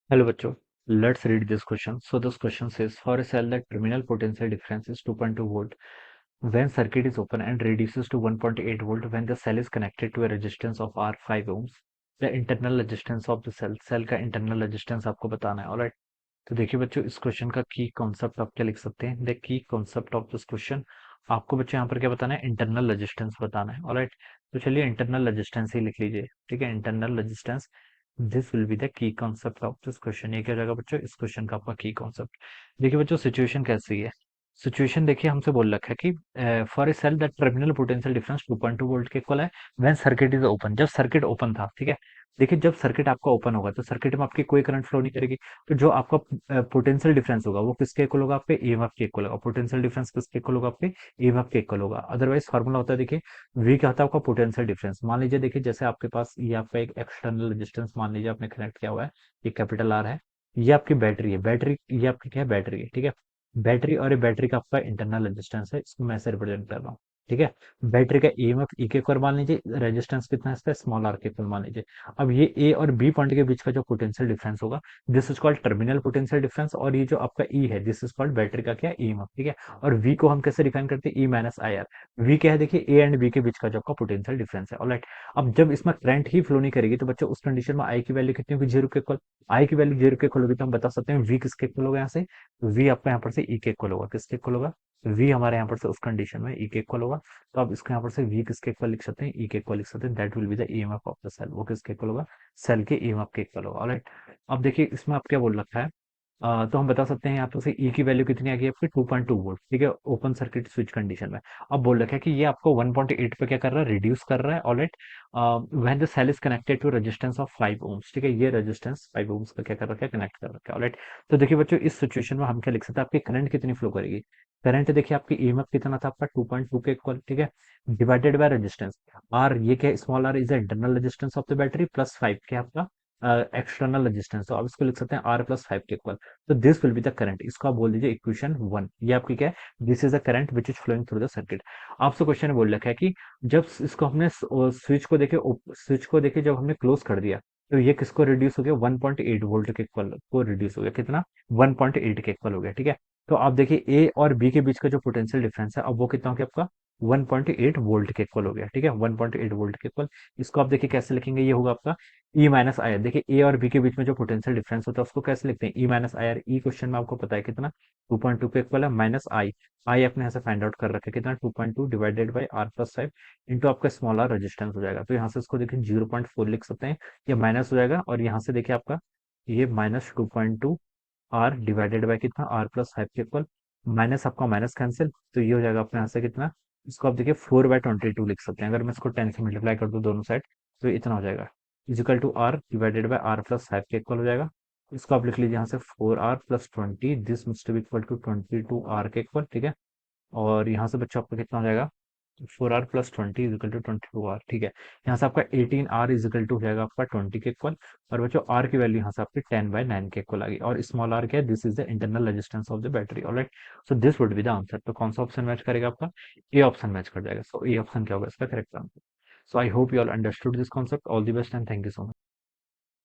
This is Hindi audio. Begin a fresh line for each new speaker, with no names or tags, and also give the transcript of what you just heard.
Hello bachcho, let's read this question. So this question says for a cell the terminal potential difference is 2.2 volt when circuit is open and reduces to 1.8 volt when the cell is connected to a resistance of R 5 ohms. The internal resistance of the cell का internal resistance आपको बताना है. ऑलराइट, तो देखिए बच्चों इस क्वेश्चन का की कॉन्सेप्ट आप क्या लिख सकते हैं. The key concept of this question आपको बच्चों यहाँ पर क्या बताना है, इंटरनल रेजिस्टेंस बताना है. ऑलराइट, तो चलिए इंटरनल रेजिस्टेंस ही लिख लीजिए. ठीक है, internal resistance, this will be the key concept of this question. ये क्या हो जाएगा बच्चों, इस क्वेश्चन का आपका की कॉन्सेप्ट. देखिए बच्चों सिचुएशन कैसी है. सिचुएशन देखिए हमसे बोल रखा है कि for a cell that terminal potential difference 2.2 volt के इक्वल है व्हेन सर्किट इज ओपन. जब सर्किट ओपन था, ठीक है. देखिए जब सर्किट आपका ओपन होगा तो सर्किट में आपकी कोई करंट फ्लो नहीं करेगी. तो जो आपका पोटेंशियल डिफरेंस होगा वो किसके इक्वल होगा, आपके ईएमएफ के इक्वल होगा. पोटेंशियल डिफरेंस किसके इक्वल होगा, आपके ईएमएफ के इक्वल होगा. अदरवाइज फार्मूला होता है देखिए, वी क्या होता है आपका पोटेंशियल डिफरेंस. मान लीजिए देखिए जैसे आपके पास ये आपका एक एक्सटर्नल रेजिस्टेंस मान लीजिए आपने कनेक्ट किया हुआ है, ये कैपिटल आर है. ये आपकी बैटरी है, बैटरी ये आपकी क्या है, बैटरी है. ठीक है, बैटरी और ये बैटरी का आपका इंटरनल रेजिस्टेंस है, इसको मैं ऐसे रिप्रेजेंट कर रहा हूँ. ठीक है, बैटरी का ईएमएफ ई के इक्वल मान लीजिए, रेजिस्टेंस कितना है इसका, स्मॉल आर के इक्वल मान लीजिए. अब ये ए और बी पॉइंट के बीच का जो पोटेंशियल डिफरेंस होगा, this is called terminal potential difference. और ये जो आपका ई है, दिस इज कॉल्ड बैटरी का क्या, ईएमएफ. ठीक है, और वी को हम कैसे डिफाइन करते हैं, E minus I are. We क्या है देखिए, ए एंड बी के बीच का जो आपका पोटेंशियल डिफरेंस है. ऑलराइट, अब जब इसमें करंट ही फ्लो नहीं करेगी तो बच्चों उस कंडीशन में आई की वैल्यू कितनी होगी, जीरो के इक्वल. आई की वैल्यू जीरो के इक्वल होगी तो हम बता सकते हैं वी किसके इक्वल होगा यहाँ से, वी आपका यहाँ पर से ई के इक्वल होगा. किसके इक्वल होगा, वी हमारे यहाँ पर से उस कंडीशन में ई के इक्वल होगा. तो आप इसको यहाँ पर से वी किसके इक्वल लिख सकते हैं, ई के इक्वल लिख सकते हैं. That will be the EMF of the cell. वो किसके इक्वल होगा, सेल के ईएमएफ के इक्वल होगा. ऑलराइट, अब देखिए इसमें आप क्या बोल रखा है, तो हम बता सकते हैं यहाँ पे से ई की वैल्यू कितनी आ गई आपकी, 2.2 वोल्ट. ठीक है, ओपन सर्किट स्विच कंडीशन में. अब बोल रखा है कि ये आपको 1.8 पे क्या कर रहा है, रिड्यूस कर रहा है. Alright, when the cell is connected to resistance of 5 ohms. ठीक है, ये रेजिस्टेंस 5 ओम्स का क्या कर रखा है, कनेक्ट कर रखा है. ऑलराइट, तो देखिए बच्चों इस सिचुएशन में हम क्या लिख सकते हैं, आपकी करंट कितनी फ्लो करेगी. करंट देखिए आपकी ईएमएफ कितना था आपका, 2.2 के इक्वल. ठीक है, डिवाइडेड बाय रेजिस्टेंस आर. ये क्या, small R is the internal resistance of the battery plus 5 क्या आपका एक्सटर्नल रेजिस्टेंस. तो आप इसको लिख सकते हैं आर प्लस 5 के इक्वल. तो this will be the current. इसको आप बोल दीजिए इक्वेशन 1. ये आपकी क्या है, this is the current which is flowing through the circuit. आपसे क्वेश्चन बोल रखा है कि जब इसको हमने स्विच को देखे जब हमने क्लोज कर दिया तो ये किसको रिड्यूस हो गया, 1.8 वोल्ट के इक्वल को रिड्यूस हो गया. कितना, 1.8 के इक्वल हो गया. ठीक है, तो आप देखिए ए और बी के बीच का जो पोटेंशियल डिफरेंस है अब वो कितना हो गया आपका, 1.8 वोल्ट के इक्वल हो गया. ठीक है, 1.8 वोल्ट के इक्वल. इसको आप देखिए कैसे लिखेंगे, ये होगा आपका ई माइनस आई आर. देखिए ए और बी के बीच में जो पोटेंशियल डिफरेंस होता है उसको कैसे लिखते हैं, E minus I R. E question में आपको पता है कितना, 2.2 के इक्वल है, माइनस आई. आई अपने यहाँ से फाइंड आउट कर रखा है कितना, 2.2 divided by R plus 5 into आपका स्मॉल आर रेजिस्टेंस हो जाएगा. तो यहाँ से इसको देखिए 0.4 लिख सकते हैं, ये माइनस हो जाएगा. और यहाँ से देखिए आपका ये माइनस 2.2 आर डिवाइडेड बाई कितना, आर प्लस 5 के इक्वल. माइनस आपका माइनस कैंसिल, तो ये हो जाएगा अपने यहाँ से कितना, इसको आप देखिए 4/22 लिख सकते हैं. अगर मैं इसको 10 से मल्टीप्लाई कर दूं दोनों साइड तो इतना हो जाएगा, equal to R divided by R plus 5 के इक्वल हो जाएगा. इसको आप लिख लीजिए यहाँ से 4r plus 20, this must be equal to 22r के इक्वल. ठीक है, और यहाँ से बच्चों आपका कितना हो जाएगा, 4r plus 20 is equal to 22r. ठीक है, यहाँ से आपका 18r इजिकल टू हो जाएगा आपका 20 के इक्वल. और बच्चों r की वैल्यू यहाँ से आपकी 10/9 के इक्वल आ गई. और स्मॉल r क्या है, this is the internal resistance of the battery. Alright, so this would be the answer. तो कौन सा ऑप्शन मैच करेगा आपका, ए ऑप्शन मैच कर जाएगा. सो ए ऑप्शन क्या होगा इसका correct answer. So I hope you all understood this concept. All the best and thank you so much.